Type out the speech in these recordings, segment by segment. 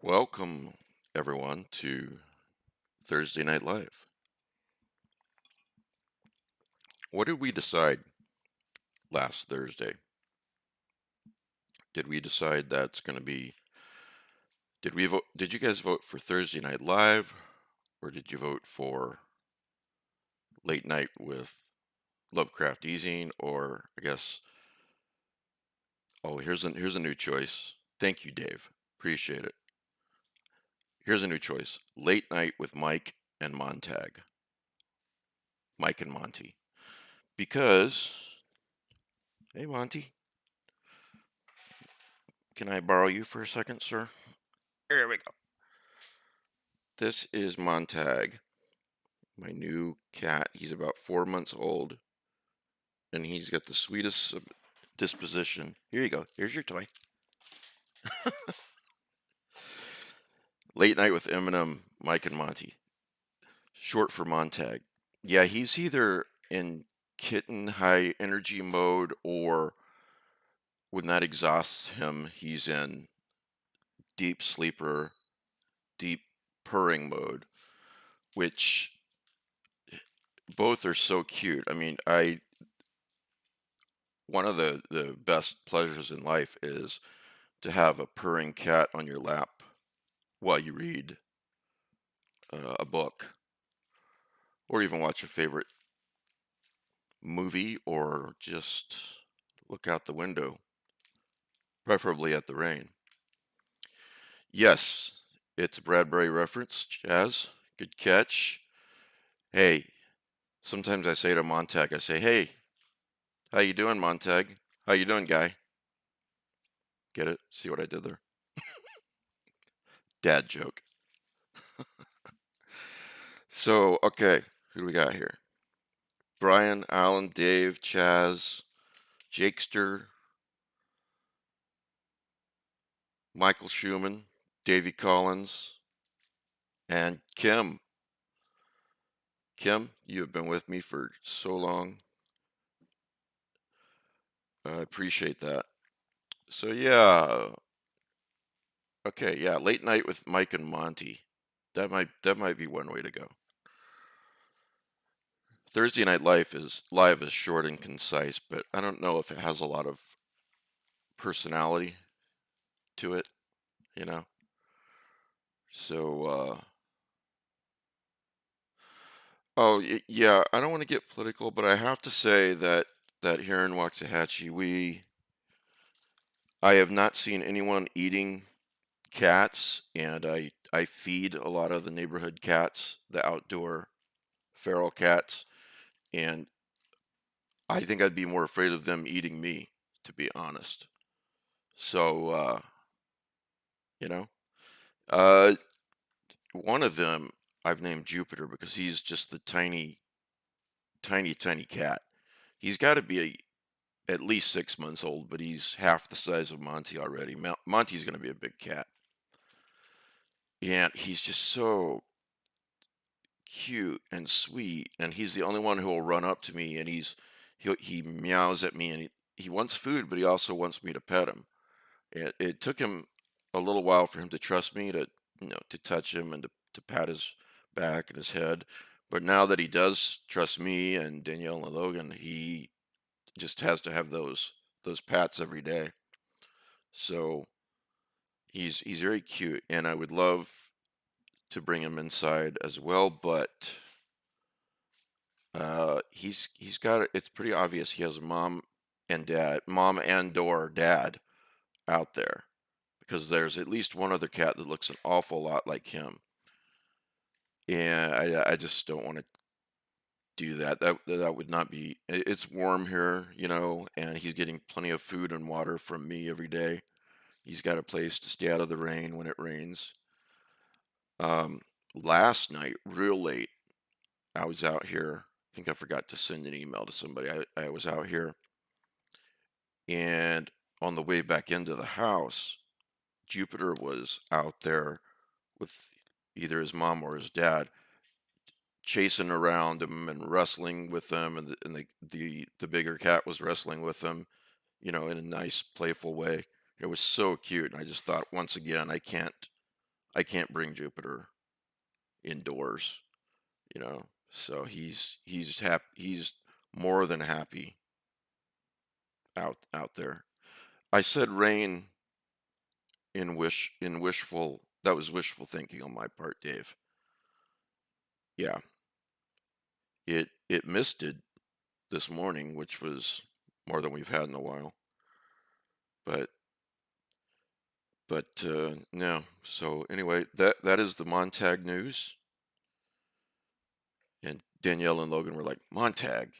Welcome, everyone, to Thursday Night Live. What did we decide last Thursday? Did we decide that's going to be? Did we vote? Did you guys vote for Thursday Night Live, or did you vote for Late Night with Lovecraft Easing? Or I guess, oh, here's a new choice. Thank you, Dave. Appreciate it. Here's a new choice: Late Night with Mike and Montag. Mike and Monty. Because, hey, Monty, can I borrow you for a second, sir? There we go. This is Montag, my new cat. He's about 4 months old, and he's got the sweetest disposition. Here you go. Here's your toy. Late Night with Eminem, Mike and Monty. Short for Montag. Yeah, he's either in kitten high energy mode or when that exhausts him, he's in deep sleeper, deep purring mode, which both are so cute. I mean, I one of the best pleasures in life is to have a purring cat on your lap while you read a book or even watch a favorite movie or just look out the window, preferably at the rain. Yes, it's a Bradbury reference, Jazz. Good catch. Hey, sometimes I say to Montag, I say, "Hey, how you doing, Montag? How you doing, guy?" Get it? See what I did there? Dad joke. So, okay, who do we got here? Brian, Alan, Dave, Chaz, Jakester, Michael Schumann, Davy Collins, and Kim. Kim, you have been with me for so long. I appreciate that. So yeah, okay, yeah, late night with Mike and Monty. That might be one way to go. Thursday Night Live is short and concise, but I don't know if it has a lot of personality to it, you know. So yeah, I don't want to get political, but I have to say that here in Waxahachie, I have not seen anyone eating cats, and I feed a lot of the neighborhood cats, the outdoor feral cats, and I think I'd be more afraid of them eating me, to be honest. So you know, uh, one of them I've named Jupiter because he's just the tiny cat. He's got to be at least 6 months old, but he's half the size of Monty already. Monty's going to be a big cat, and he's just so cute and sweet, and he's the only one who will run up to me, and he meows at me, and he wants food, but he also wants me to pet him. It took him a little while for him to trust me to touch him and to pat his back and his head, but now that he does trust me and Danielle and Logan, he just has to have those pats every day. So he's very cute, and I would love to bring him inside as well, but he's got it's pretty obvious he has a mom and or dad out there because there's at least one other cat that looks an awful lot like him, and I just don't want to do that. That would not be. It's warm here, and he's getting plenty of food and water from me every day. He's got a place to stay out of the rain when it rains. Um, Last night, real late, I was out here. I think I forgot to send an email to somebody. I was out here, and on the way back into the house, Jupiter was out there with either his mom or his dad, chasing around him and wrestling with them, and the bigger cat was wrestling with them, in a nice, playful way. It was so cute, and I just thought, once again, I can't I can't bring Jupiter indoors, you know. So he's happy. He's more than happy out there. I said rain in wishful. That was wishful thinking on my part, Dave. Yeah, it misted this morning, which was more than we've had in a while. But no. So anyway, that is the Montag news. And Danielle and Logan were like, Montag.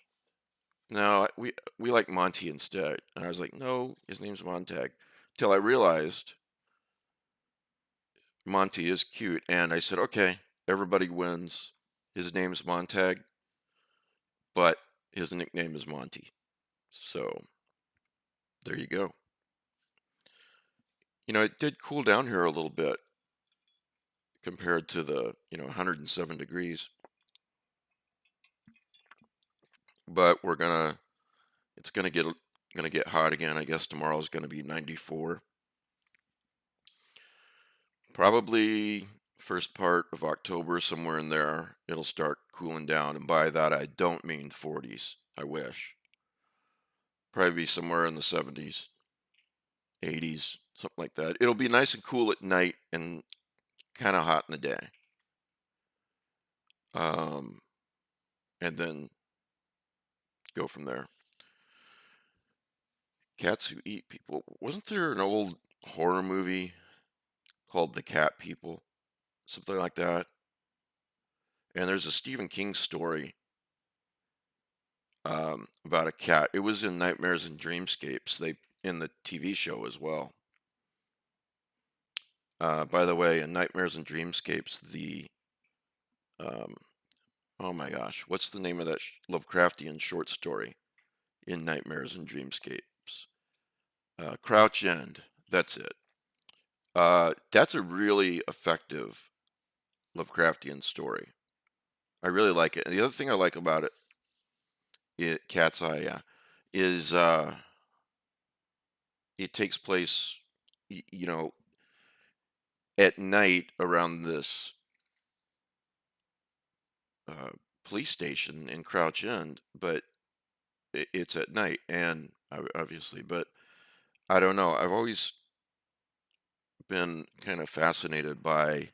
No, we like Monty instead. And I was like, no, his name's Montag. Till I realized Monty is cute, and I said, okay, everybody wins. His name's Montag, but his nickname is Monty. So there you go. It did cool down here a little bit compared to the 107 degrees, but it's gonna get hot again. I guess tomorrow's gonna be 94. Probably first part of October, somewhere in there, it'll start cooling down. And by that, I don't mean 40s. I wish. Probably be somewhere in the 70s, 80s, something like that. It'll be nice and cool at night and kind of hot in the day. Um, and then go from there. Cats who eat people. Wasn't there an old horror movie called The Cat People? Something like that. And there's a Stephen King story about a cat. It was in Nightmares and Dreamscapes. They in the TV show as well. By the way, in Nightmares and Dreamscapes, um, oh my gosh, what's the name of that Lovecraftian short story in Nightmares and Dreamscapes? Crouch End. That's it. That's a really effective Lovecraftian story. I really like it. And the other thing I like about Cat's Eye, yeah, is it takes place, y- you know, at night around this uh, police station in Crouch End, but it's at night, and obviously, but I don't know. I've always been kind of fascinated by,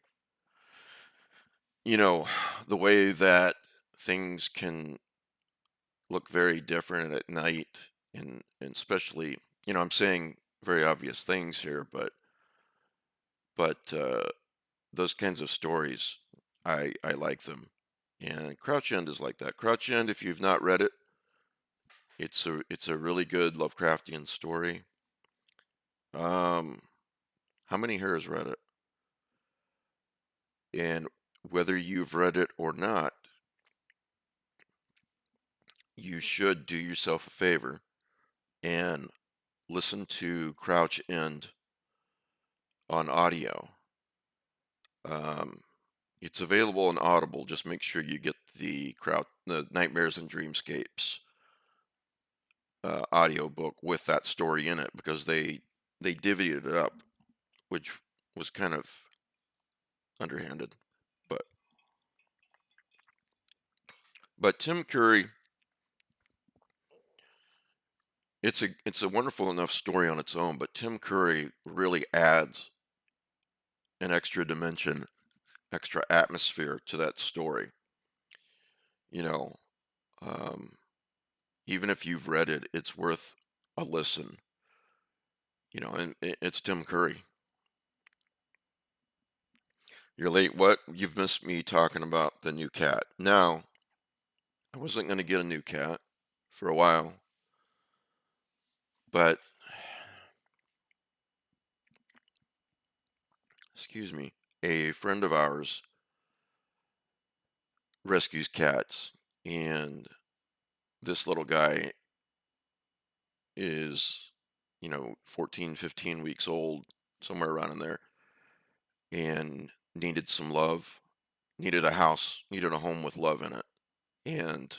you know, the way that things can look very different at night, and especially, I'm saying very obvious things here, but those kinds of stories, I like them. And Crouch End is like that. Crouch End, if you've not read it, it's a really good Lovecraftian story. Um, how many here has read it? And whether you've read it or not, you should do yourself a favor and listen to Crouch End on audio. Um, it's available on Audible. Just make sure you get the Nightmares and Dreamscapes audio book with that story in it, because they divvied it up, which was kind of underhanded. But Tim Curry, it's a wonderful enough story on its own, but Tim Curry really adds an extra dimension, extra atmosphere to that story. You know, um, even if you've read it, it's worth a listen. And it's Tim Curry. You're late. What? You've missed me talking about the new cat. Now, I wasn't going to get a new cat for a while, but excuse me, a friend of ours rescues cats, and this little guy is, 14, 15 weeks old, somewhere around in there, and needed some love, needed a house, needed a home with love in it. And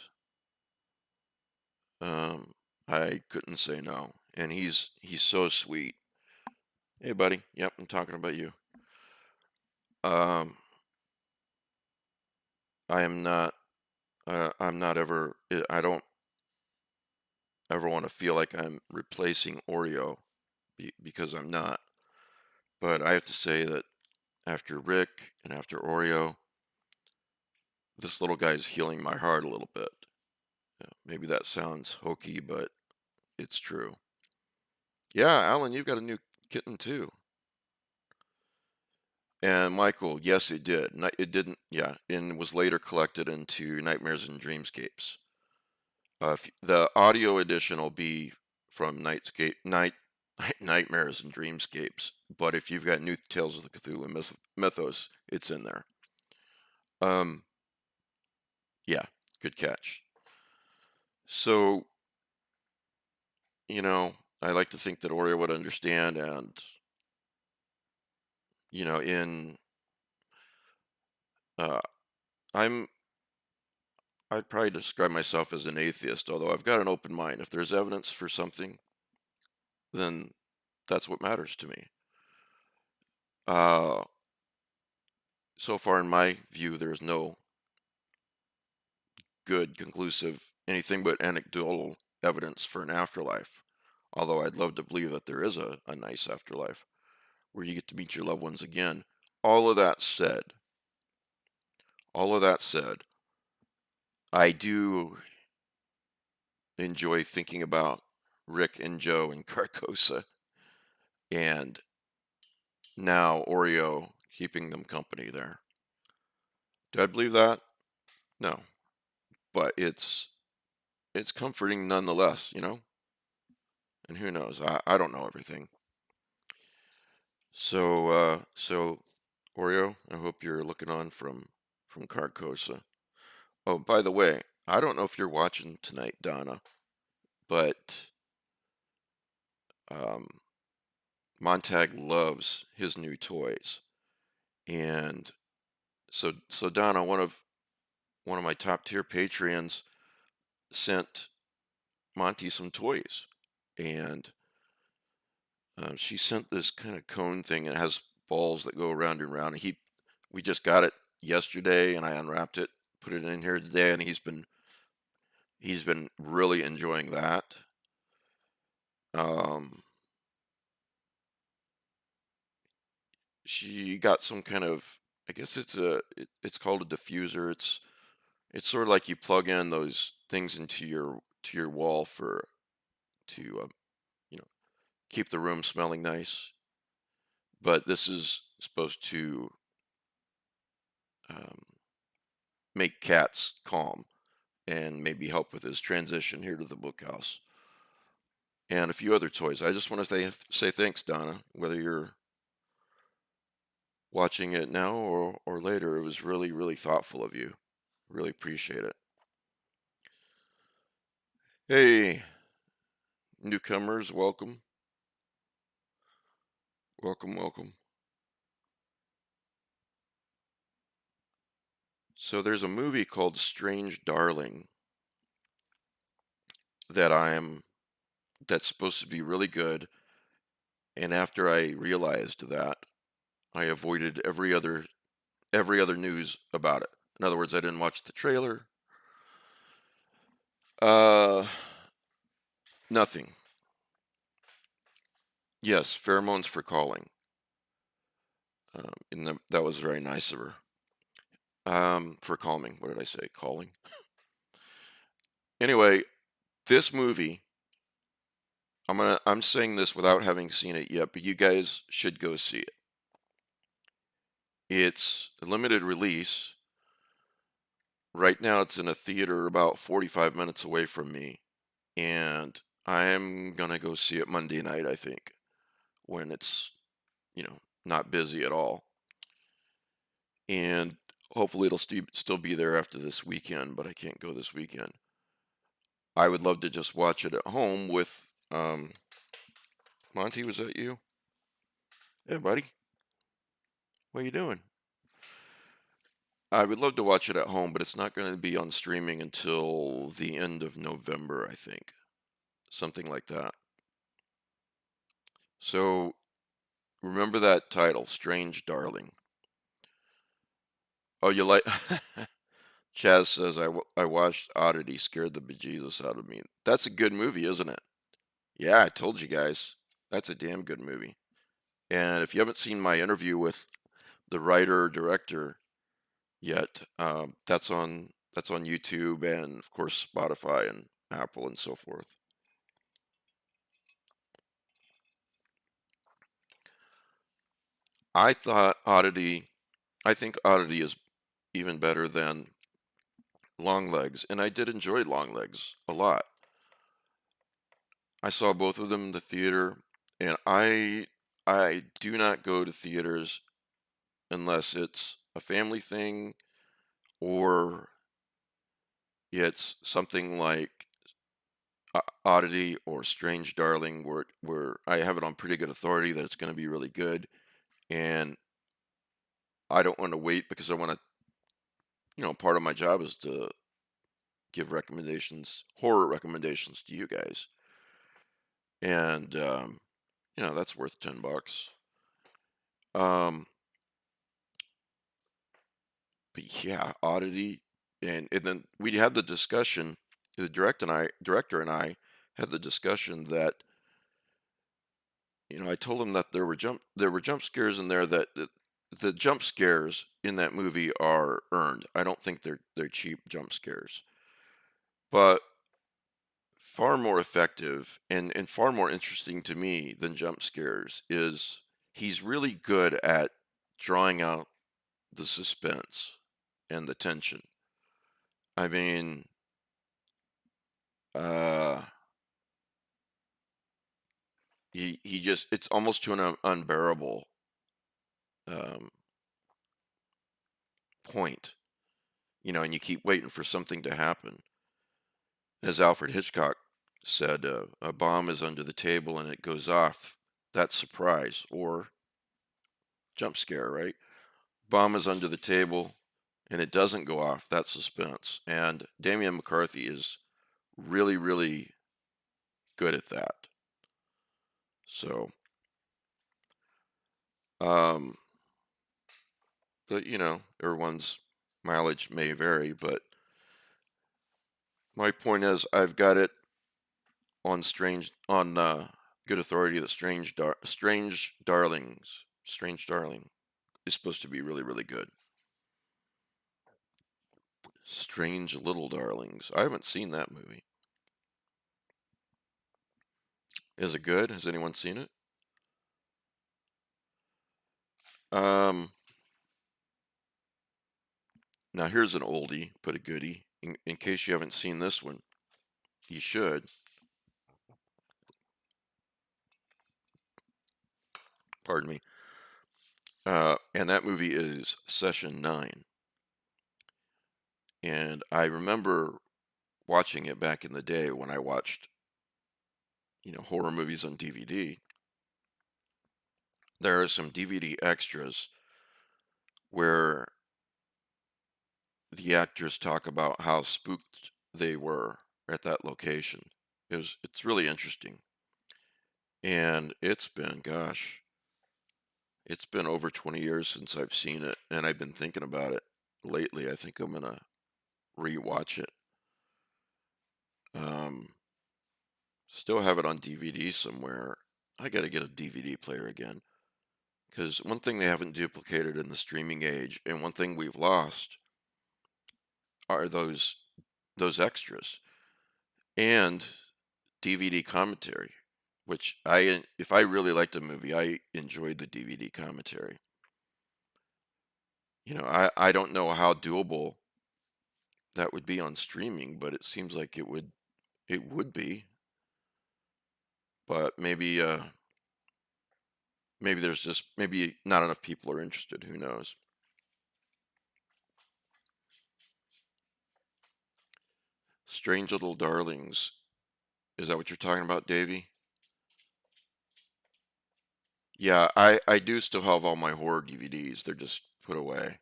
um, I couldn't say no. And he's so sweet. Hey, buddy. Yep, I'm talking about you. Um, I am not. I'm not ever. I don't ever want to feel like I'm replacing Oreo because I'm not. But I have to say that after Rick and after Oreo, this little guy's healing my heart a little bit. Maybe that sounds hokey, but it's true. Yeah, Alan, you've got a new kitten too. And Michael, yes, it did. It didn't, yeah, and was later collected into Nightmares and Dreamscapes. The audio edition will be from Nightmares and Dreamscapes, but if you've got New Tales of the Cthulhu Mythos, it's in there. Um, yeah, good catch. So, you know, I like to think that Oreo would understand, and you know, in uh, I'm I'd probably describe myself as an atheist, although I've got an open mind. If there's evidence for something, then that's what matters to me. Uh, so far, in my view, there's no good, conclusive, anything but anecdotal evidence for an afterlife. Although I'd love to believe that there is a nice afterlife where you get to meet your loved ones again. All of that said, all of that said, I do enjoy thinking about Rick and Joe and Carcosa and now Oreo keeping them company there. Do I believe that? No, but it's comforting nonetheless, you know? And who knows? I don't know everything. So Oreo, I hope you're looking on from Carcosa. Oh, by the way, I don't know if you're watching tonight, Donna, but um, Montag loves his new toys, and so Donna, one of my top tier Patreons, sent Monty some toys, and she sent this kind of cone thing. It has balls that go around and around. We just got it yesterday, and I unwrapped it, put it in here today, and he's been really enjoying that. Um, she got some kind of, I guess it's called a diffuser. It's sort of like you plug in those things into your wall to you know keep the room smelling nice. But this is supposed to um, make cats calm and maybe help with his transition here to the book house and a few other toys. I just want to say thanks, Donna, whether you're watching it now or later. It was really, really thoughtful of you. Really appreciate it. Hey, newcomers, welcome. Welcome, welcome. So there's a movie called Strange Darling that that's supposed to be really good. And after I realized that, I avoided every other news about it. In other words, I didn't watch the trailer. Uh, Nothing. Yes, pheromones for calling. That was very nice of her. For calming. What did I say? Calling. Anyway, this movie. I'm saying this without having seen it yet, but you guys should go see it. It's a limited release. Right now, it's in a theater about 45 minutes away from me, and I'm gonna go see it Monday night, I think, when it's, not busy at all. And hopefully it'll still be there after this weekend, but I can't go this weekend. I would love to just watch it at home with Monty, was that you? Hey, buddy. What are you doing? I would love to watch it at home, but it's not going to be on streaming until the end of November, I think. Something like that. So remember that title, Strange Darling. Oh, you like? Chaz says I watched Oddity, scared the bejesus out of me. That's a good movie, isn't it? Yeah, I told you guys. That's a damn good movie. And if you haven't seen my interview with the writer director yet, that's on YouTube and of course Spotify and Apple and so forth. I thought Oddity. I think Oddity is even better than Longlegs, and I did enjoy Longlegs a lot. I saw both of them in the theater, and I do not go to theaters unless it's a family thing or it's something like Oddity or Strange Darling, where I have it on pretty good authority that it's going to be really good, and I don't want to wait because I want to. Part of my job is to give recommendations, horror recommendations to you guys, and that's worth $10. Um, but yeah, Oddity, and then we had the discussion. The director and I had the discussion that I told him that there were jump scares in there that the jump scares in that movie are earned. I don't think they're cheap jump scares, but far more effective and far more interesting to me than jump scares is he's really good at drawing out the suspense and the tension. I mean, uh, he just it's almost to an unbearable um, point, and you keep waiting for something to happen. As Alfred Hitchcock said, a bomb is under the table and it goes off. That's surprise or jump scare, right? Bomb is under the table and it doesn't go off. That's suspense. And Damian McCarthy is really, really good at that. So, um, but everyone's mileage may vary. But my point is, I've got it on good authority that Strange Darling is supposed to be really, really good. Strange Little Darlings. I haven't seen that movie. Is it good? Has anyone seen it? Um, Now here's an oldie, but a goodie. In case you haven't seen this one, you should. Pardon me. And that movie is Session 9. And I remember watching it back in the day when I watched, horror movies on DVD. There are some DVD extras where the actors talk about how spooked they were at that location. It's really interesting. And it's been over 20 years since I've seen it, and I've been thinking about it lately. I think I'm gonna rewatch it. Um, Still have it on DVD somewhere. I gotta get a DVD player again. Because one thing they haven't duplicated in the streaming age, and one thing we've lost, are those extras and DVD commentary. Which if I really liked a movie, I enjoyed the DVD commentary. I don't know how doable that would be on streaming, but it seems like it would be. But maybe there's just maybe not enough people are interested. Who knows? Strange Little Darlings. Is that what you're talking about, Davey? Yeah, I do still have all my horror DVDs. They're just put away.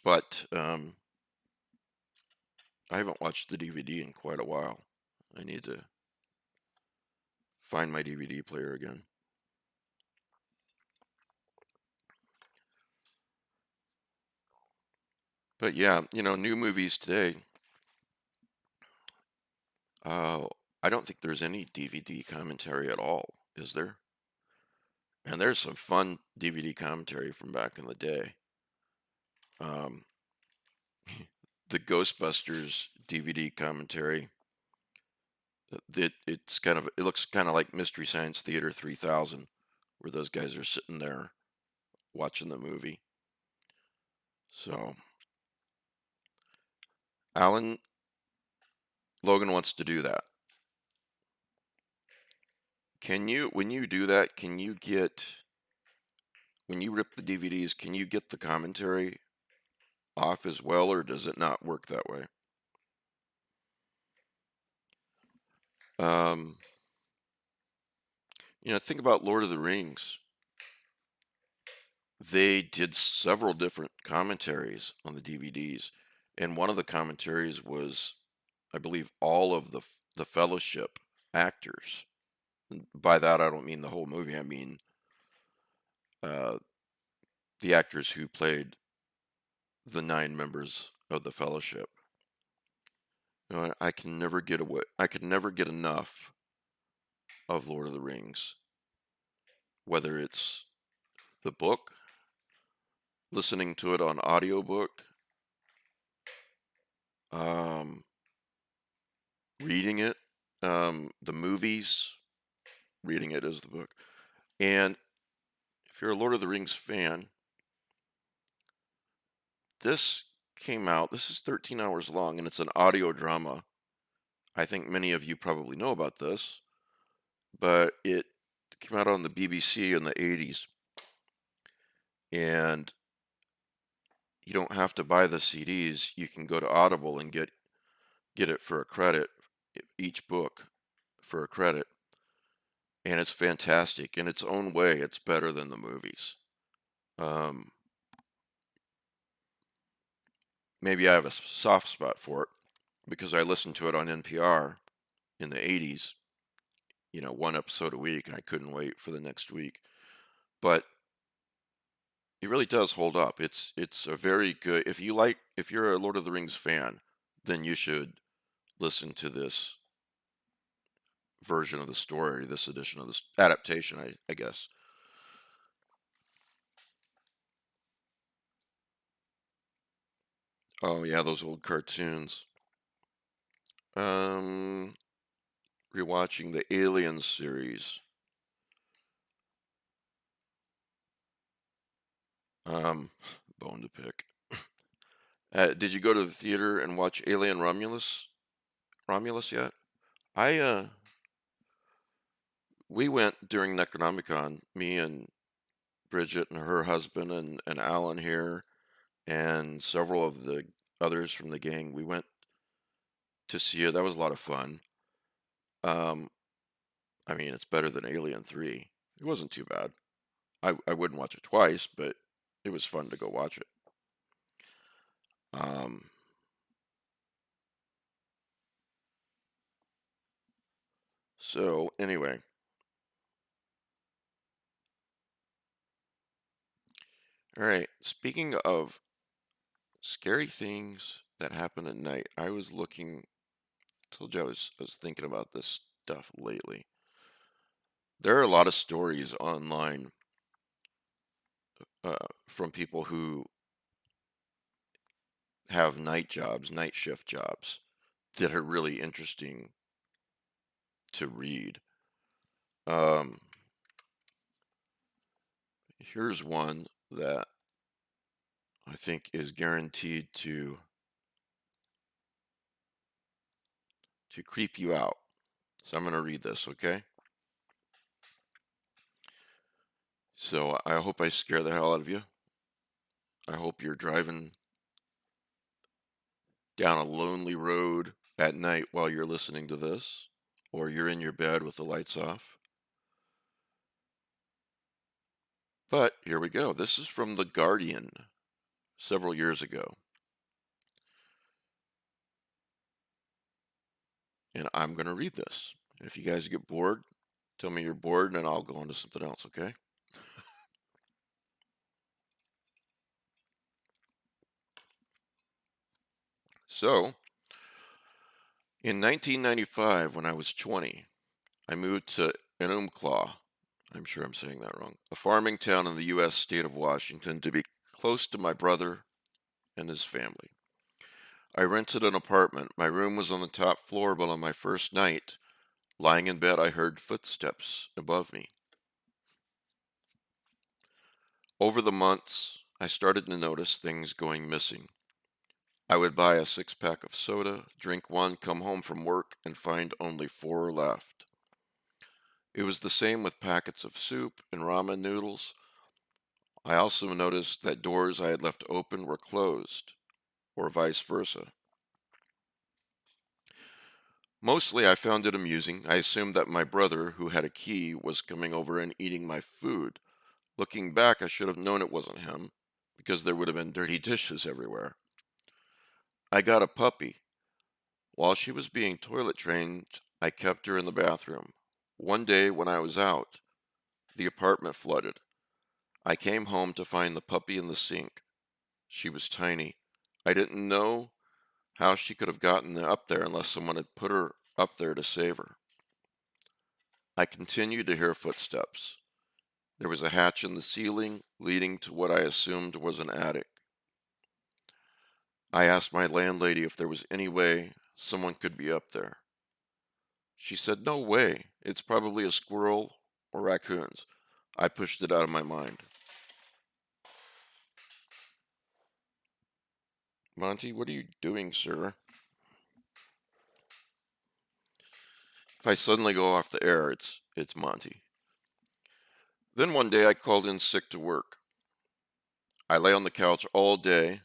But I haven't watched the DVD in quite a while. I need to find my DVD player again. But yeah, new movies today, uh, I don't think there's any DVD commentary at all, is there? And there's some fun DVD commentary from back in the day. Um, the Ghostbusters DVD commentary, it looks kind of like Mystery Science Theater 3000, where those guys are sitting there watching the movie. So, Alan Logan wants to do that. When you do that, when you rip the DVDs, can you get the commentary off as well, or does it not work that way? Um, think about Lord of the Rings. They did several different commentaries on the DVDs, and one of the commentaries was, I believe, all of the Fellowship actors. And by that, I don't mean the whole movie. I mean uh, the actors who played the 9 members of the Fellowship. I can never get away. I could never get enough of Lord of the Rings, whether it's the book, listening to it on audiobook, um, reading it, the movies, reading it as the book. And if you're a Lord of the Rings fan, this this is 13 hours long, and it's an audio drama. I think many of you probably know about this, but it came out on the BBC in the 80s, and you don't have to buy the CDs. You can go to Audible and get it for a credit, each book for a credit, and it's fantastic in its own way. It's better than the movies. Um, Maybe I have a soft spot for it because I listened to it on NPR in the 80s, one episode a week, and I couldn't wait for the next week. But it really does hold up. It's a very good. If you're a Lord of the Rings fan, then you should listen to this version of the story, this edition of this adaptation, I guess. Oh yeah, those old cartoons. Um, Rewatching the Aliens series. Um, Bone to pick. Did you go to the theater and watch Alien Romulus yet? I We went during Necronomicon, me and Bridget and her husband and Alan here and several of the others from the gang. We went to see it. That was a lot of fun. Um, I mean, it's better than Alien 3. It wasn't too bad. I wouldn't watch it twice, but it was fun to go watch it. Um, so anyway, all right. Speaking of scary things that happen at night, told you I was thinking about this stuff lately. There are a lot of stories online from people who have night shift jobs, that are really interesting to read. Um, Here's one that I think is guaranteed to creep you out. So I'm going to read this, okay? So I hope I scare the hell out of you. I hope you're driving down a lonely road at night while you're listening to this, or you're in your bed with the lights off. But here we go. This is from The Guardian several years ago. And I'm going to read this. If you guys get bored, tell me you're bored and I'll go on to something else, okay? So, in 1995, when I was 20, I moved to Enumclaw. I'm sure I'm saying that wrong. A farming town in the U.S. state of Washington to be close to my brother and his family. I rented an apartment. My room was on the top floor, but on my first night, lying in bed, I heard footsteps above me. Over the months, I started to notice things going missing. I would buy a six-pack of soda, drink one, come home from work, and find only four left. It was the same with packets of soup and ramen noodles. I also noticed that doors I had left open were closed, or vice versa. Mostly I found it amusing. I assumed that my brother, who had a key, was coming over and eating my food. Looking back, I should have known it wasn't him, because there would have been dirty dishes everywhere. I got a puppy. While she was being toilet trained, I kept her in the bathroom. One day when I was out, the apartment flooded. I came home to find the puppy in the sink. She was tiny. I didn't know how she could have gotten up there unless someone had put her up there to save her. I continued to hear footsteps. There was a hatch in the ceiling leading to what I assumed was an attic. I asked my landlady if there was any way someone could be up there. She said, "No way. It's probably a squirrel or raccoons." I pushed it out of my mind. Monty, what are you doing, sir? If I suddenly go off the air, it's Monty. Then one day I called in sick to work. I lay on the couch all day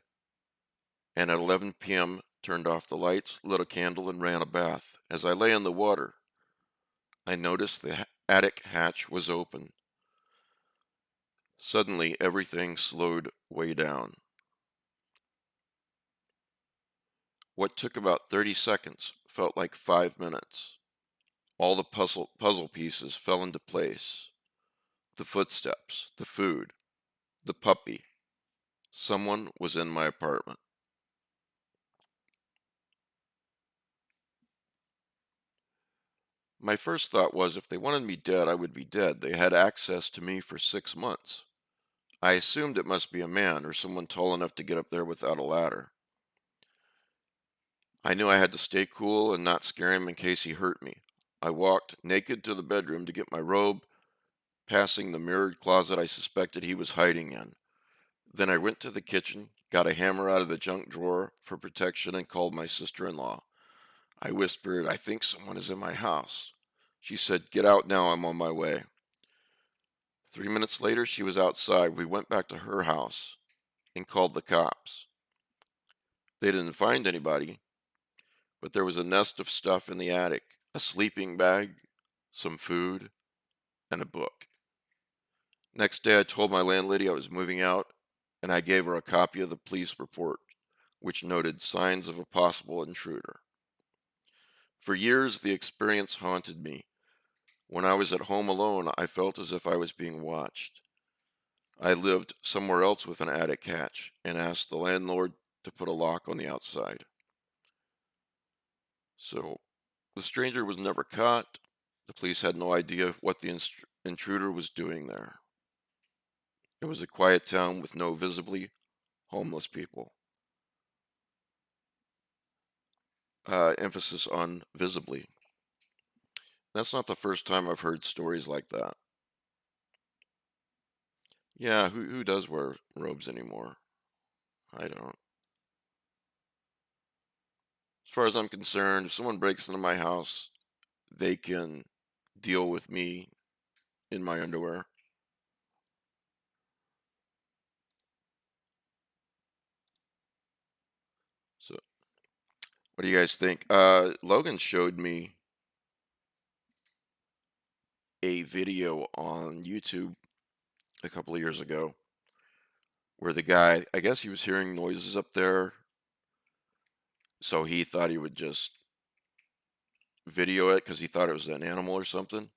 and at 11 p.m. turned off the lights, lit a candle, and ran a bath. As I lay in the water, I noticed the attic hatch was open. Suddenly, everything slowed way down. What took about 30 seconds felt like 5 minutes. All the puzzle pieces fell into place. The footsteps, the food, the puppy. Someone was in my apartment. My first thought was if they wanted me dead, I would be dead. They had access to me for 6 months. I assumed it must be a man or someone tall enough to get up there without a ladder. I knew I had to stay cool and not scare him in case he hurt me. I walked naked to the bedroom to get my robe, passing the mirrored closet I suspected he was hiding in. Then I went to the kitchen, got a hammer out of the junk drawer for protection, and called my sister-in-law. I whispered, "I think someone is in my house." She said, "Get out now, I'm on my way." 3 minutes later, she was outside. We went back to her house and called the cops. They didn't find anybody, but there was a nest of stuff in the attic, a sleeping bag, some food, and a book. Next day, I told my landlady I was moving out, and I gave her a copy of the police report, which noted signs of a possible intruder. For years, the experience haunted me. When I was at home alone, I felt as if I was being watched. I lived somewhere else with an attic hatch and asked the landlord to put a lock on the outside. So the stranger was never caught. The police had no idea what the intruder was doing there. It was a quiet town with no visibly homeless people. Emphasis on visibly. That's not the first time I've heard stories like that. Yeah, who does wear robes anymore? I don't. As far as I'm concerned, if someone breaks into my house, they can deal with me in my underwear. So, what do you guys think? Logan showed me a video on YouTube a couple of years ago where the guy, I guess he was hearing noises up there, so he thought he would just video it because he thought it was an animal or something.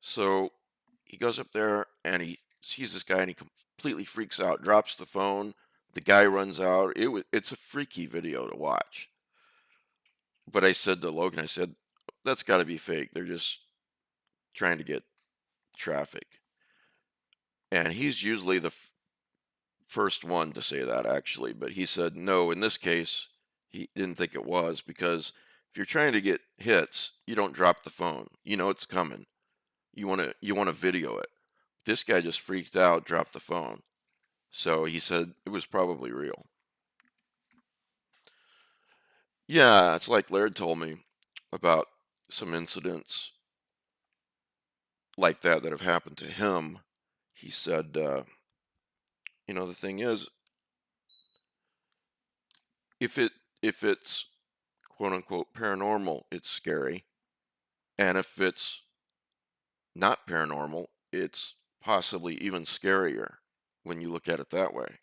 So he goes up there and he sees this guy and he completely freaks out, drops the phone. The guy runs out. It's a freaky video to watch. But I said to Logan, I said, that's got to be fake. They're just trying to get traffic. And he's usually the first one to say that, actually. But he said, no, in this case, he didn't think it was, because if you're trying to get hits, you don't drop the phone. You know it's coming. You want to video it. This guy just freaked out, dropped the phone. So he said it was probably real. Yeah, it's like Laird told me about some incidents like that have happened to him. He said, the thing is, if it if it's quote unquote paranormal, it's scary, and if it's not paranormal, it's possibly even scarier when you look at it that way.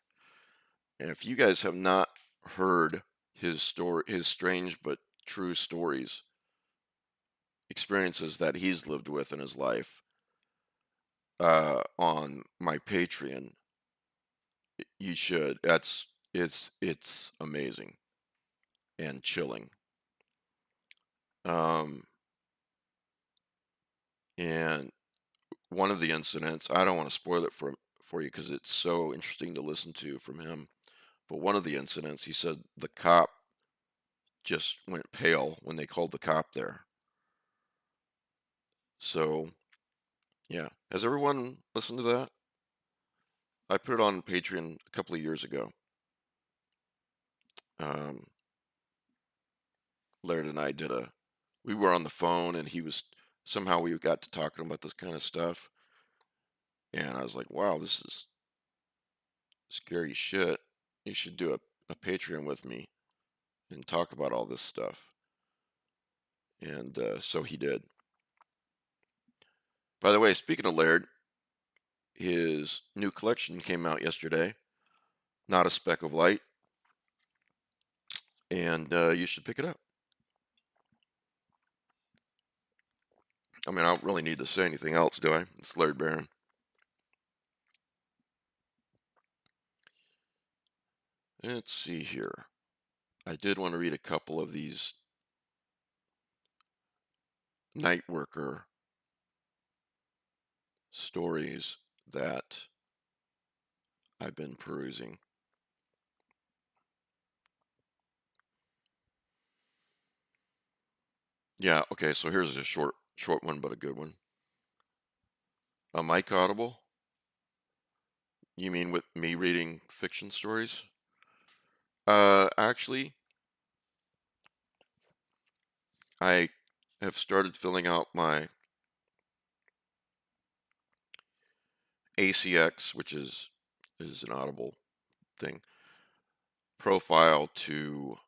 And if you guys have not heard his strange but true stories, experiences that he's lived with in his life, on my Patreon, you should. It's amazing and chilling. Um, and one of the incidents, I don't want to spoil it for you because it's so interesting to listen to from him. But one of the incidents, he said the cop just went pale when they called the cop there. So yeah, has everyone listened to that? I put it on Patreon a couple of years ago. Um, Laird and I we were on the phone, and somehow we got to talking about this kind of stuff. And I was like, wow, this is scary shit. You should do a Patreon with me and talk about all this stuff. And so he did. By the way, speaking of Laird, his new collection came out yesterday, Not a Speck of Light, and you should pick it up. I mean, I don't really need to say anything else, do I? It's Laird Barron. Let's see here. I did want to read a couple of these night worker stories that I've been perusing. Yeah, okay, so here's a short one, but a good one. A mic audible? You mean with me reading fiction stories? Actually, I have started filling out my ACX, which is an Audible thing, profile to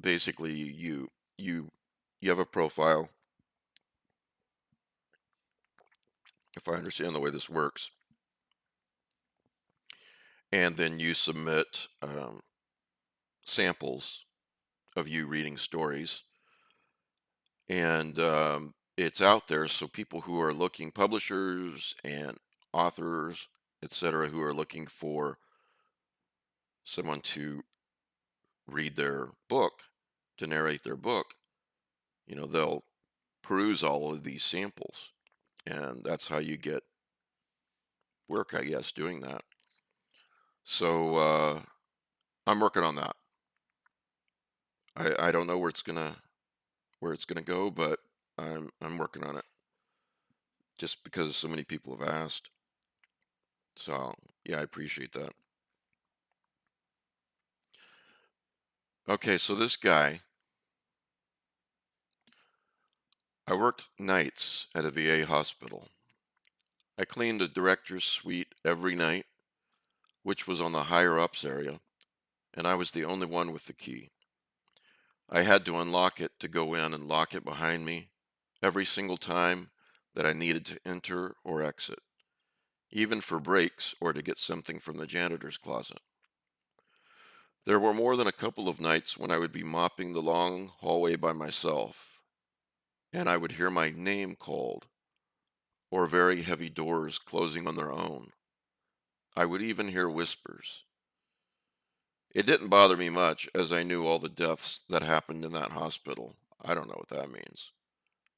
basically you you have a profile, if I understand the way this works, and then you submit samples of you reading stories, and it's out there, so people who are looking, publishers and authors, etc., who are looking for someone to read their book, to narrate their book, they'll peruse all of these samples, and that's how you get work, I guess, doing that. So I'm working on that. I don't know where it's gonna go, but I'm working on it just because so many people have asked. So yeah, I appreciate that. Okay, so this guy, I worked nights at a VA hospital. I cleaned the director's suite every night, which was on the higher ups area, and I was the only one with the key. I had to unlock it to go in and lock it behind me every single time that I needed to enter or exit, even for breaks or to get something from the janitor's closet. There were more than a couple of nights when I would be mopping the long hallway by myself, and I would hear my name called, or very heavy doors closing on their own. I would even hear whispers. It didn't bother me much as I knew all the deaths that happened in that hospital. I don't know what that means.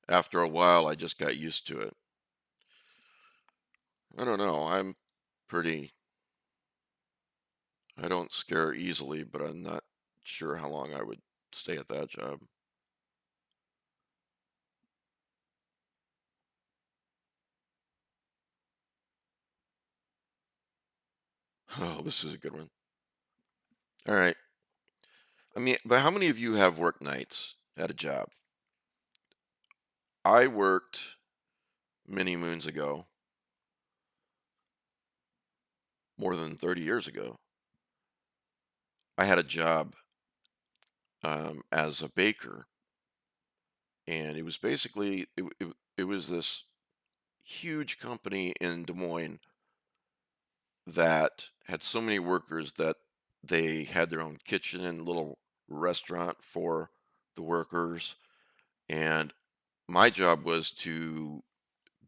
After a while, I just got used to it. I don't know. Pretty, I don't scare easily, but I'm not sure how long I would stay at that job. Oh, this is a good one. All right. I mean, but how many of you have work nights at a job? I worked many moons ago, more than 30 years ago. I had a job as a baker, and it was basically it was this huge company in Des Moines that had so many workers that they had their own kitchen and little restaurant for the workers. And my job was to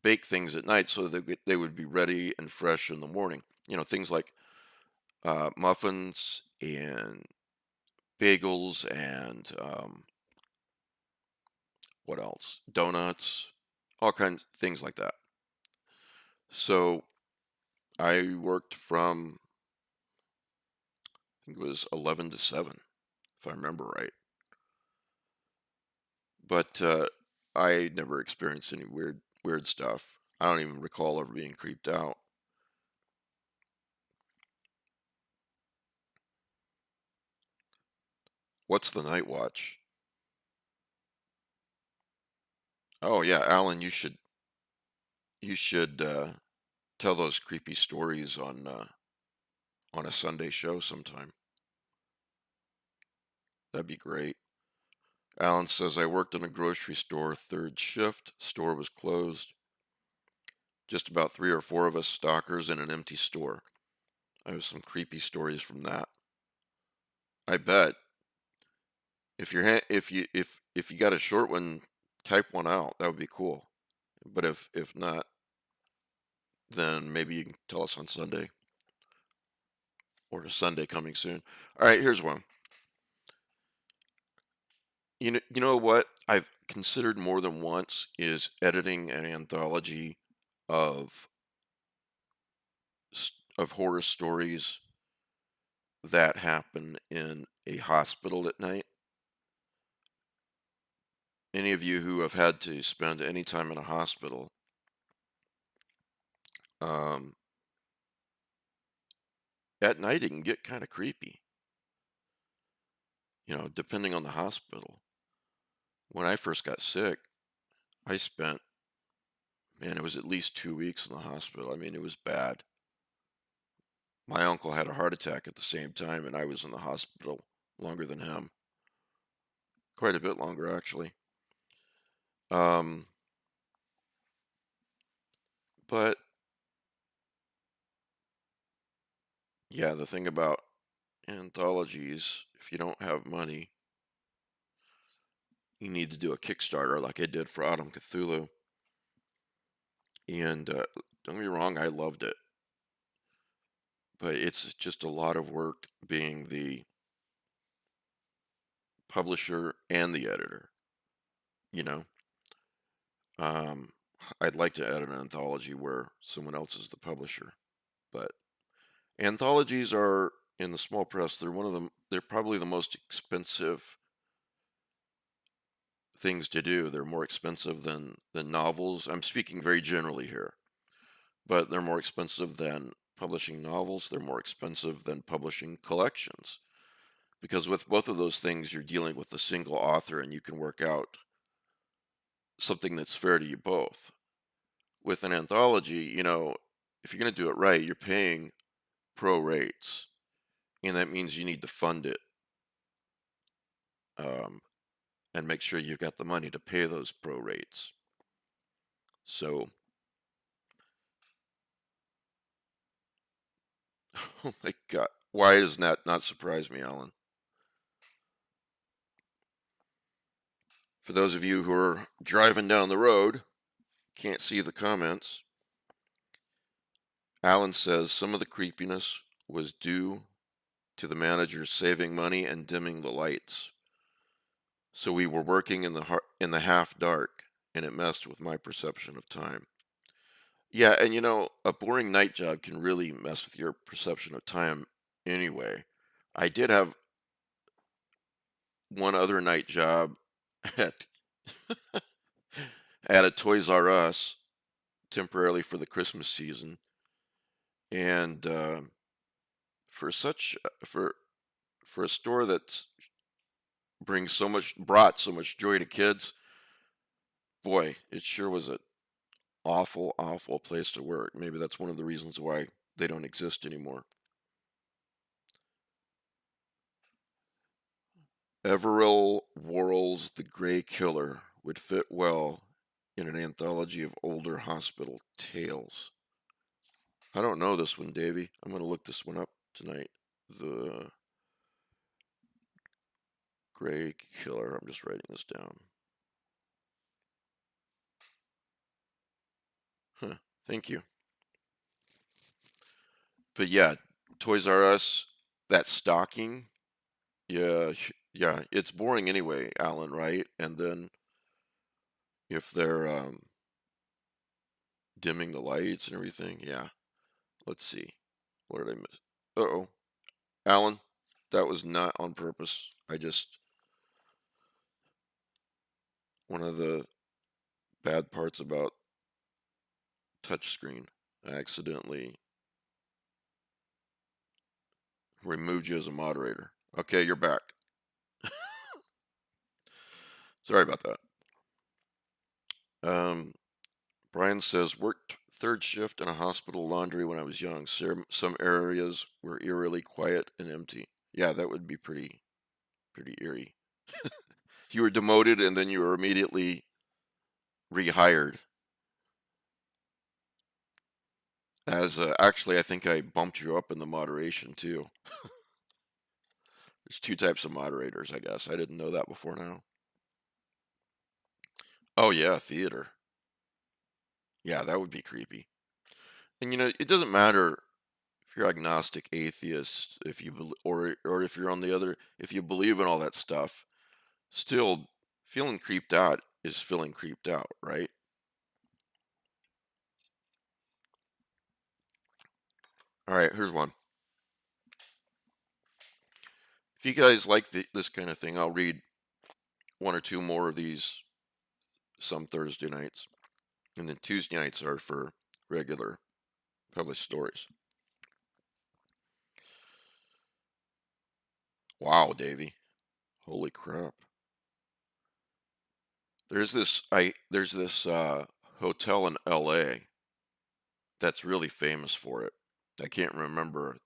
bake things at night so that they would be ready and fresh in the morning. You know, things like muffins and bagels and what else? Donuts, all kinds of things like that. So I worked from, I think it was 11 to 7, if I remember right. But I never experienced any weird stuff. I don't even recall ever being creeped out. What's the night watch? Oh yeah, Alan, you should tell those creepy stories on a Sunday show sometime. That'd be great. Alan says I worked in a grocery store third shift. Store was closed. Just about three or four of us stalkers in an empty store. I have some creepy stories from that. I bet if you got a short one, type one out. That would be cool. But if not, then maybe you can tell us on Sunday or a Sunday coming soon. All right, here's one. You know what I've considered more than once is editing an anthology of of horror stories that happen in a hospital at night. Any of you who have had to spend any time in a hospital, um, at night it can get kind of creepy, depending on the hospital. When I first got sick, I spent, man, it was at least 2 weeks in the hospital. I mean, it was bad. My uncle had a heart attack at the same time, and I was in the hospital longer than him. Quite a bit longer, actually. Um, but yeah, the thing about anthologies, if you don't have money, you need to do a Kickstarter like I did for Autumn Cthulhu. And don't get me wrong, I loved it. But it's just a lot of work being the publisher and the editor, you know? Um, I'd like to edit an anthology where someone else is the publisher, but anthologies are in the small press. They're probably the most expensive things to do. They're more expensive than novels. I'm speaking very generally here, but they're more expensive than publishing novels. They're more expensive than publishing collections because with both of those things, you're dealing with a single author and you can work out something that's fair to you both. With an anthology, if you're going to do it right, you're paying pro rates, and that means you need to fund it, um, and make sure you've got the money to pay those pro rates. So, oh my God, why does that not surprise me, Alan? For those of you who are driving down the road, can't see the comments. Alan says some of the creepiness was due to the manager saving money and dimming the lights. So we were working in the half dark, and it messed with my perception of time. Yeah, and a boring night job can really mess with your perception of time anyway. I did have one other night job at at a Toys R Us temporarily for the Christmas season, and for such for a store that brought so much joy to kids, boy, it sure was an awful, awful place to work. Maybe that's one of the reasons why they don't exist anymore. Everill Worrell's The Grey Killer would fit well in an anthology of older hospital tales. I don't know this one, Davey. I'm going to look this one up tonight. The Grey Killer. I'm just writing this down. Huh. Thank you. But yeah, Toys R Us, that stocking, yeah, yeah, it's boring anyway, Alan, right? And then if they're dimming the lights and everything, yeah. Let's see. What did I miss? Uh-oh. Alan, that was not on purpose. One of the bad parts about touchscreen, I accidentally removed you as a moderator. Okay, you're back. Sorry about that. Um, Brian says, worked third shift in a hospital laundry when I was young. Some areas were eerily quiet and empty. Yeah, that would be pretty eerie. You were demoted and then you were immediately rehired. As actually, I think I bumped you up in the moderation too. There's two types of moderators, I guess. I didn't know that before now. Oh yeah, theater. Yeah, that would be creepy. And it doesn't matter if you're agnostic, atheist, if you or if you're on the other, if you believe in all that stuff, still feeling creeped out is feeling creeped out, right? All right, here's one. If you guys like this kind of thing, I'll read one or two more of these some Thursday nights, and then Tuesday nights are for regular published stories. Wow, Davy. Holy crap. There's this hotel in LA that's really famous for it. I can't remember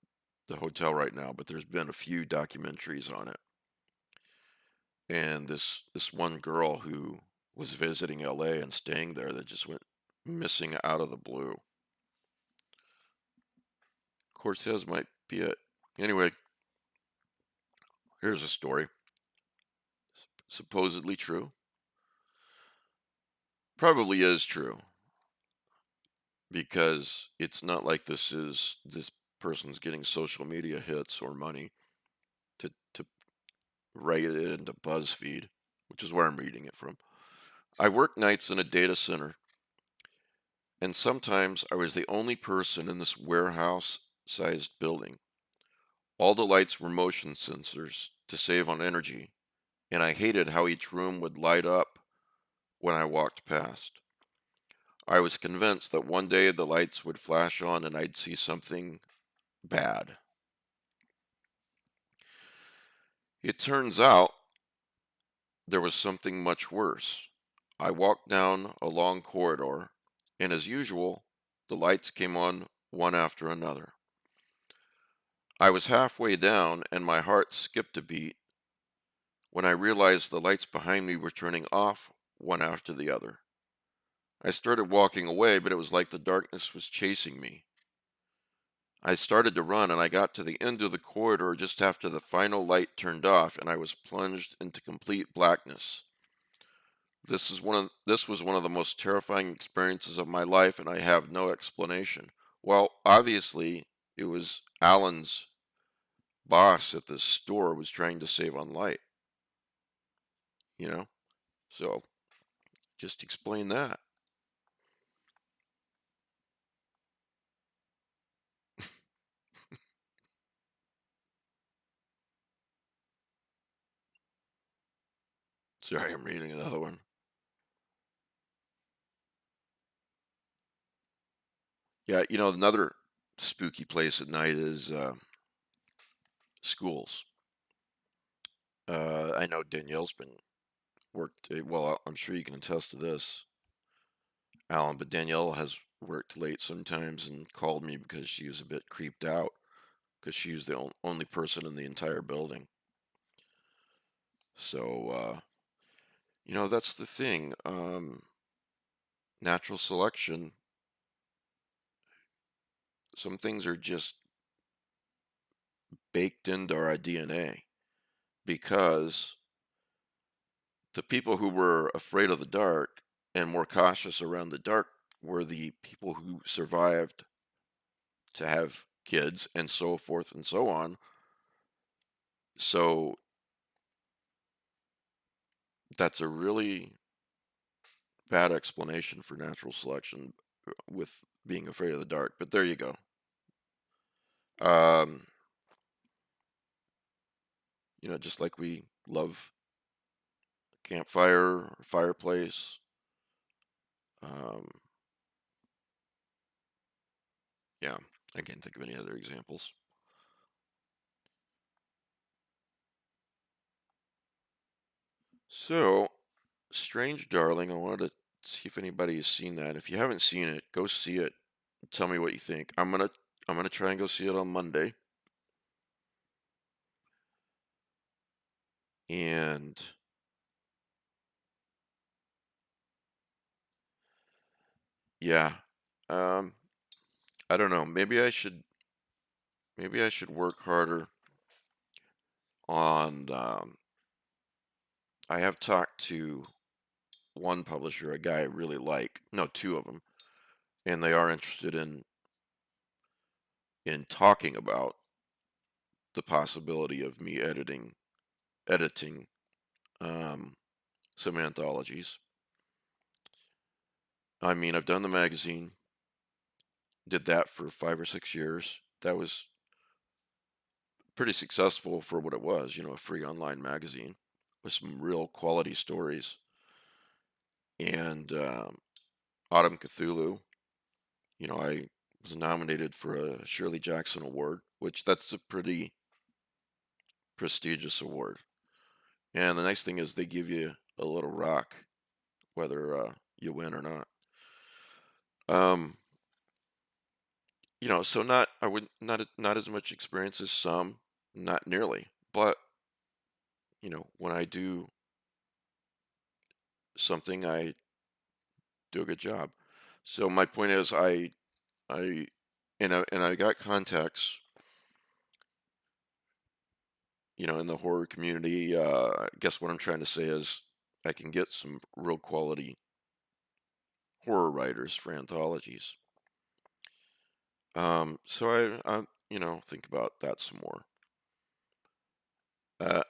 the hotel right now, but there's been a few documentaries on it. And this one girl who was visiting LA and staying there that just went missing out of the blue. Cortez might be it. Anyway, here's a story. Supposedly true. Probably is true because it's not like this person's getting social media hits or money to write it into BuzzFeed, which is where I'm reading it from. I work nights in a data center, and sometimes I was the only person in this warehouse-sized building. All the lights were motion sensors to save on energy, and I hated how each room would light up when I walked past. I was convinced that one day the lights would flash on and I'd see something bad. It turns out there was something much worse. I walked down a long corridor, and as usual, the lights came on one after another. I was halfway down, and my heart skipped a beat when I realized the lights behind me were turning off one after the other. I started walking away, but it was like the darkness was chasing me. I started to run, and I got to the end of the corridor just after the final light turned off, and I was plunged into complete blackness. This was one of the most terrifying experiences of my life, and I have no explanation. Well, obviously, it was Alan's boss at this store was trying to save on light, you know? So just explain that. Sorry, I'm reading another one. Yeah, another spooky place at night is schools. I know Danielle's been worked, well, I'm sure you can attest to this, Alan, but Danielle has worked late sometimes and called me because she was a bit creeped out because she was the only person in the entire building. So, that's the thing. Natural selection, some things are just baked into our DNA because the people who were afraid of the dark and more cautious around the dark were the people who survived to have kids and so forth and so on. So that's a really bad explanation for natural selection with being afraid of the dark. But there you go. Um, just like we love campfire, fireplace. Um, yeah, I can't think of any other examples. So, Strange Darling, I wanted to see if anybody has seen that. If you haven't seen it, go see it. Tell me what you think. I'm gonna try and go see it on Monday. And yeah, um, I don't know. Maybe I should work harder on. I have talked to one publisher, a guy I really like. No, two of them, and they are interested in talking about the possibility of me editing um, some anthologies. I mean, I've done the magazine, did that for 5 or 6 years. That was pretty successful for what it was, a free online magazine with some real quality stories. And Autumn Cthulhu, I was nominated for a Shirley Jackson Award, which that's a pretty prestigious award. And the nice thing is they give you a little rock, whether you win or not. Um, so I would not as much experience as some, not nearly, but when I do something, I do a good job. So my point is, I, and I got contacts, in the horror community. I guess what I'm trying to say is, I can get some real quality horror writers for anthologies. So I think about that some more. Uh,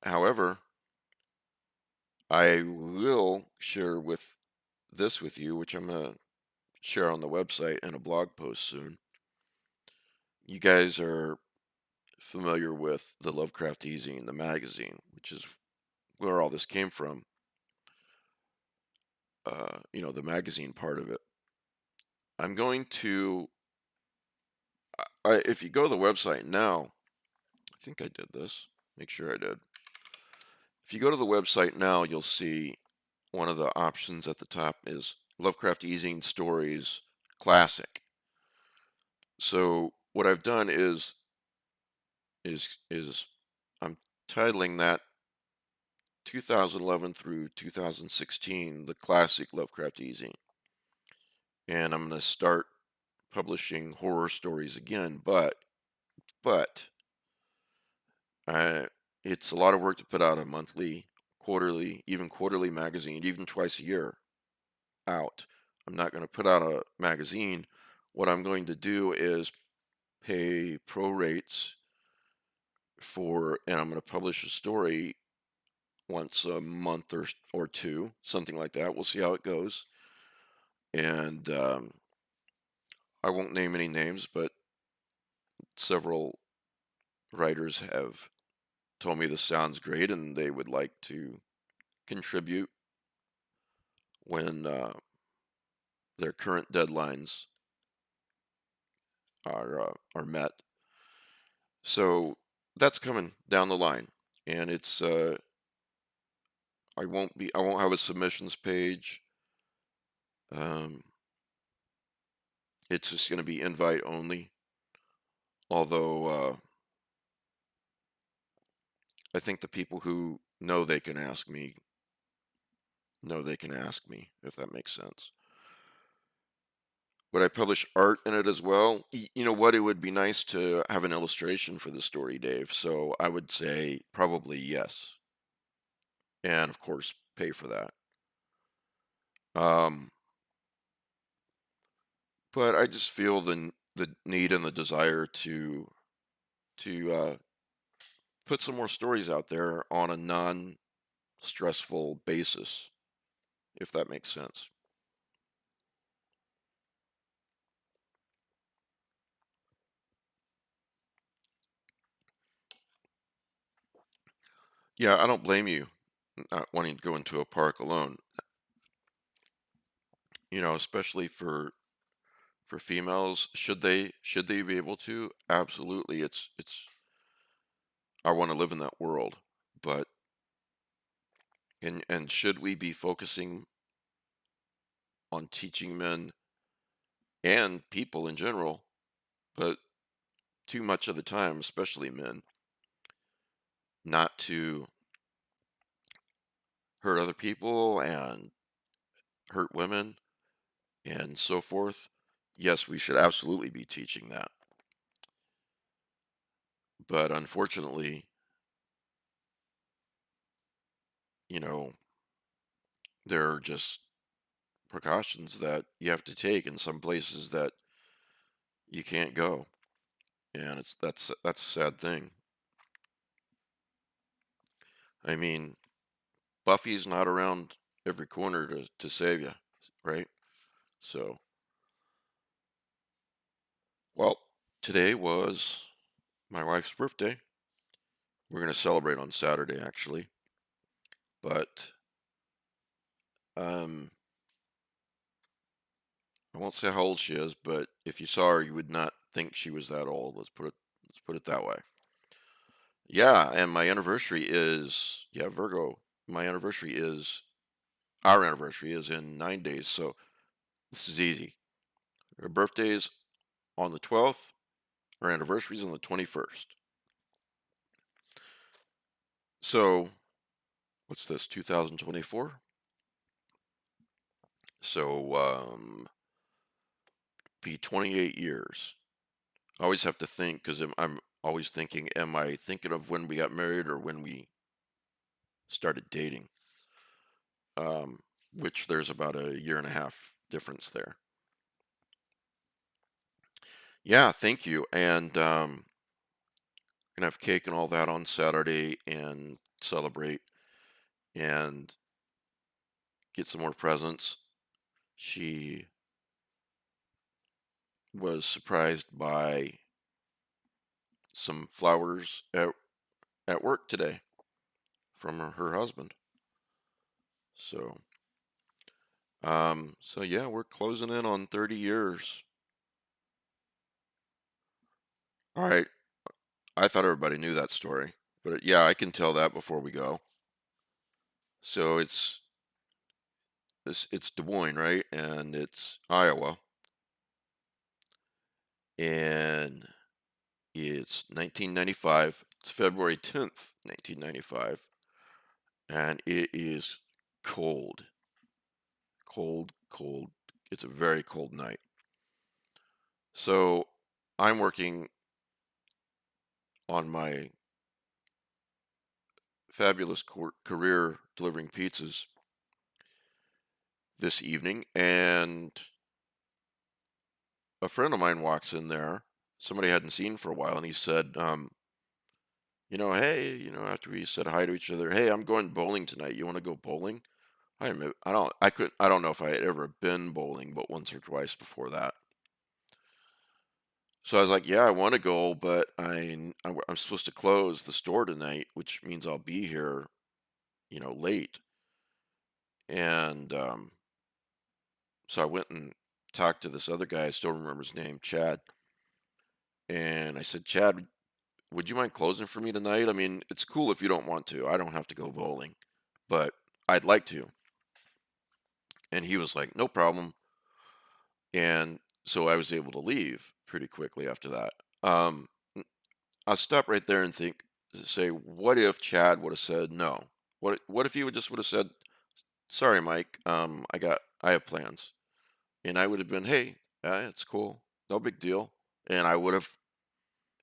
However, I will share with you, which I'm gonna share on the website in a blog post soon. You guys are familiar with the Lovecraft Easy the magazine, which is where all this came from. The magazine part of it. I'm going to, if you go to the website now, I think I did this. Make sure I did. If you go to the website now, you'll see one of the options at the top is Lovecraft Easing Stories Classic. So what I've done is I'm titling that 2011 through 2016 the classic Lovecraft Easing, and I'm going to start publishing horror stories again. But uh, it's a lot of work to put out a monthly, quarterly, even quarterly magazine, even twice a year out. I'm not going to put out a magazine. What I'm going to do is pay pro rates and I'm going to publish a story once a month or two, something like that. We'll see how it goes. And I won't name any names, but several writers have told me this sounds great and they would like to contribute when their current deadlines are met. So that's coming down the line, and it's I won't have a submissions page. Um, it's just going to be invite only. Although I think the people who know they can ask me know they can ask me, if that makes sense. Would I publish art in it as well? You know what? It would be nice to have an illustration for the story, Dave. So I would say probably yes, and of course pay for that. Um, but I just feel the need and the desire to put some more stories out there on a non-stressful basis, if that makes sense. Yeah, I don't blame you not wanting to go into a park alone. You know, especially for females, should they be able to? Absolutely. It's I want to live in that world. But and should we be focusing on teaching men and people in general, but too much of the time, especially men, not to hurt other people and hurt women and so forth? Yes, we should absolutely be teaching that. But unfortunately, you know, there are just precautions that you have to take in some places that you can't go. And that's a sad thing. I mean, Buffy's not around every corner to save you, right? So, well, today was my wife's birthday. We're going to celebrate on Saturday, actually. But um, I won't say how old she is, but if you saw her, you would not think she was that old. Let's put it that way. Yeah, and my anniversary is yeah, Virgo. My anniversary is Our anniversary is in 9 days, so this is easy. Her birthday's on the 12th. Her anniversary's on the 21st. So what's this? 2024. So be 28 years. I always have to think because I'm always thinking, am I thinking of when we got married or when we started dating? Um, which there's about a year and a half difference there. Yeah, thank you. And gonna have cake and all that on Saturday and celebrate and get some more presents. She was surprised by some flowers at work today from her husband. So, so yeah, we're closing in on 30 years. All right. I thought everybody knew that story, but yeah, I can tell that before we go. So it's Des Moines, right? And it's Iowa, and it's 1995. It's February 10th, 1995, and it is cold, cold, cold. It's a very cold night. So I'm working on my fabulous career delivering pizzas this evening, and a friend of mine walks in there, somebody I hadn't seen for a while, and he said, Hey, after we said hi to each other, hey, I'm going bowling tonight. You want to go bowling? I don't know if I had ever been bowling, but once or twice before that. So I was like, yeah, I want to go, but I'm supposed to close the store tonight, which means I'll be here, late. And so I went and talked to this other guy. I still remember his name, Chad. And I said, Chad, would you mind closing for me tonight? I mean, it's cool if you don't want to. I don't have to go bowling, but I'd like to. And he was like, no problem. And so I was able to leave pretty quickly after that. Um, I'll stop right there and say, what if Chad would have said no? What if he would have said, sorry, Mike, I have plans, and I would have been, hey, it's cool, no big deal, and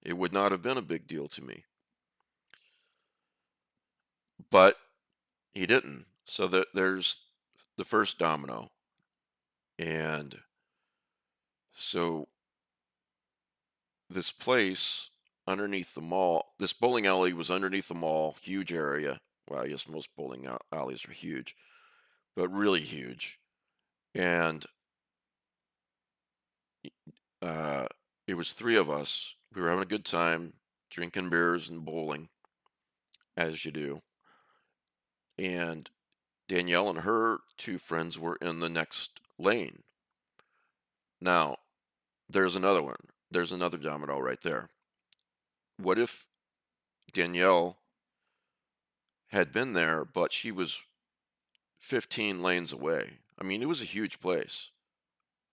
it would not have been a big deal to me, but he didn't. So there's the first domino, and so this place underneath the mall, this bowling alley was underneath the mall, huge area. Well, I guess most alleys are huge, but really huge. And uh, it was three of us. We were having a good time, drinking beers and bowling, as you do. And Danielle and her two friends were in the next lane. Now, there's another one. There's another domino right there. What if Danielle had been there, but she was 15 lanes away? I mean, it was a huge place.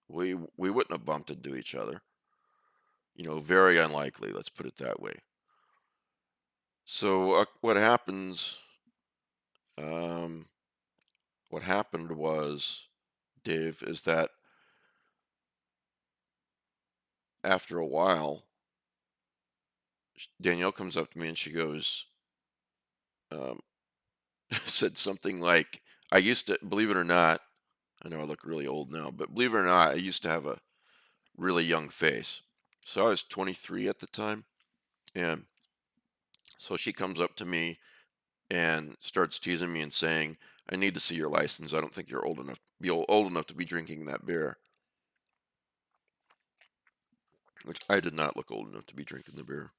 We wouldn't have bumped into each other. Very unlikely, let's put it that way. So um, what happened was, Dave, is that after a while, Danielle comes up to me and she goes, um, said something like, I used to, believe it or not, I know I look really old now, but believe it or not, I used to have a really young face. So I was 23 at the time. And so she comes up to me and starts teasing me and saying, I need to see your license. I don't think you're old enough to be drinking that beer, which I did not look old enough to be drinking the beer.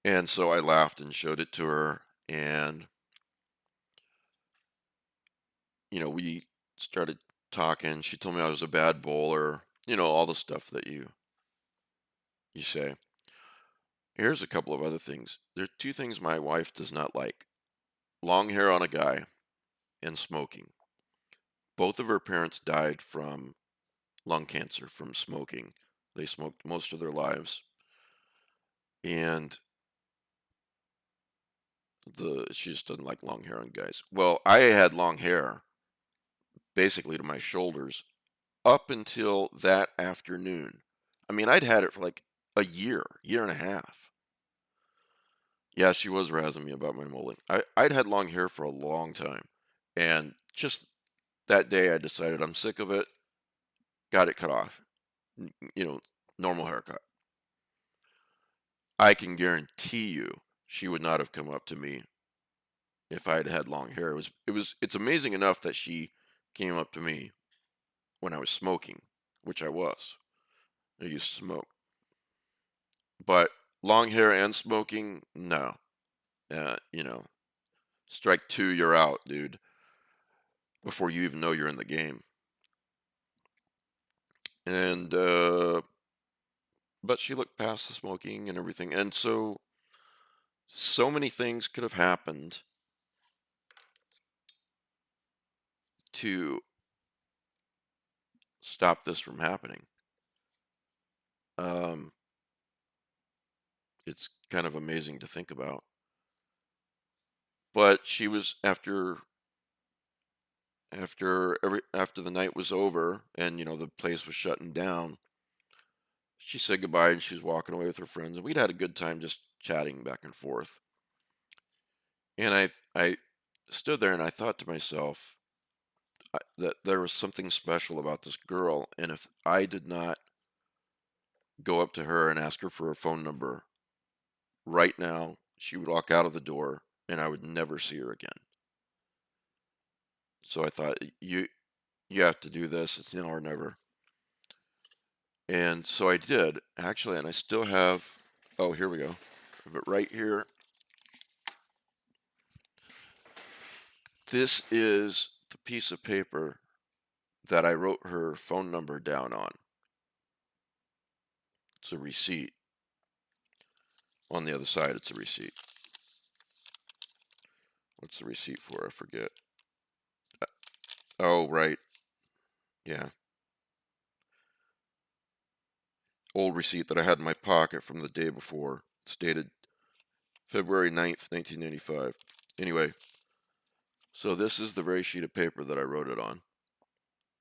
And so I laughed and showed it to her. And, we started talking. She told me I was a bad bowler, all the stuff that you say. Here's a couple of other things. There are two things my wife does not like: long hair on a guy and smoking. Both of her parents died from lung cancer from smoking. They smoked most of their lives. And she just doesn't like long hair on guys. Well, I had long hair basically to my shoulders up until that afternoon. I mean, I'd had it for like a year and a half. Yeah, she was razzing me about my mullet. I'd had long hair for a long time. And just that day, I decided I'm sick of it, got it cut off. You know, normal haircut. I can guarantee you she would not have come up to me if I had had long hair. It's amazing enough that she came up to me when I was smoking, which I was. I used to smoke. But long hair and smoking, no. Uh, you know, strike two, you're out, dude, before you even know you're in the game. And but she looked past the smoking and everything, and so many things could have happened to stop this from happening. Um, it's kind of amazing to think about. But she was after the night was over and the place was shutting down. She said goodbye and she was walking away with her friends, and we'd had a good time just chatting back and forth. And I stood there and I thought to myself that there was something special about this girl, and if I did not go up to her and ask her for her phone number right now, she would walk out of the door and I would never see her again. So I thought, you have to do this. It's now or never. And so I did, actually, and I still have, oh, here we go. I have it right here. This is the piece of paper that I wrote her phone number down on. It's a receipt. On the other side, it's a receipt. What's the receipt for? I forget. Oh, right. Yeah. Old receipt that I had in my pocket from the day before. It's dated February 9th, 1995. Anyway, so this is the very sheet of paper that I wrote it on.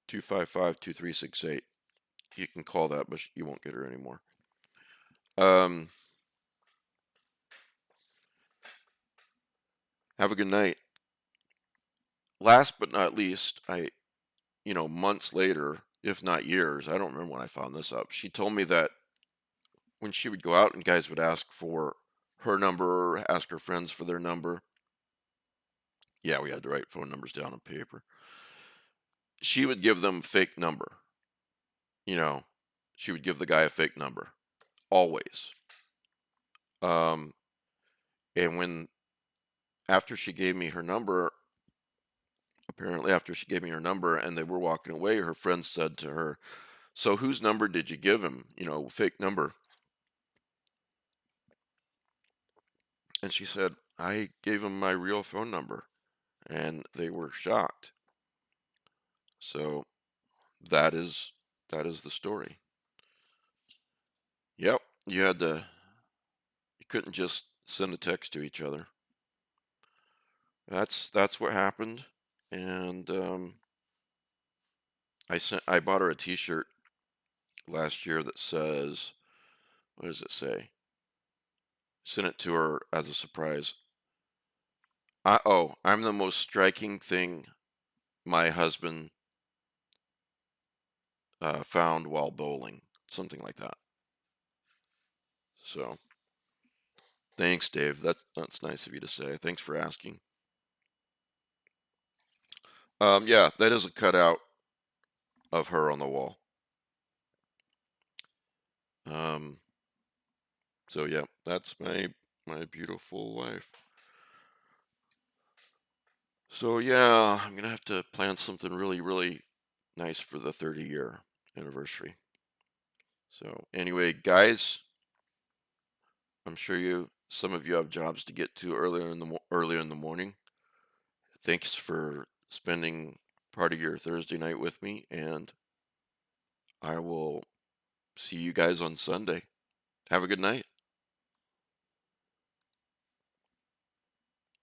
255-2368. You can call that, but you won't get her anymore. Have a good night. Last but not least, months later, if not years, I don't remember when I found this up. She told me that when she would go out and guys would ask for her number or ask her friends for their number. Yeah, we had to write phone numbers down on paper. She would give them a fake number. You know, she would give the guy a fake number always. Um, and after she gave me her number, apparently after she gave me her number and they were walking away, her friend said to her, "So whose number did you give him? Fake number." And she said, "I gave him my real phone number." And they were shocked. So that is the story. Yep, you couldn't just send a text to each other. That's what happened. And I bought her a T-shirt last year that says, what does it say? Sent it to her as a surprise. I'm the most striking thing my husband found while bowling, something like that. So thanks, Dave. That's nice of you to say. Thanks for asking. Yeah, that is a cutout of her on the wall. Um, so yeah, that's my beautiful wife. So yeah, I'm gonna have to plan something really, really nice for the 30-year anniversary. So anyway, guys, I'm sure some of you have jobs to get to earlier in the morning. Thanks for spending part of your Thursday night with me, and I will see you guys on Sunday. Have a good night.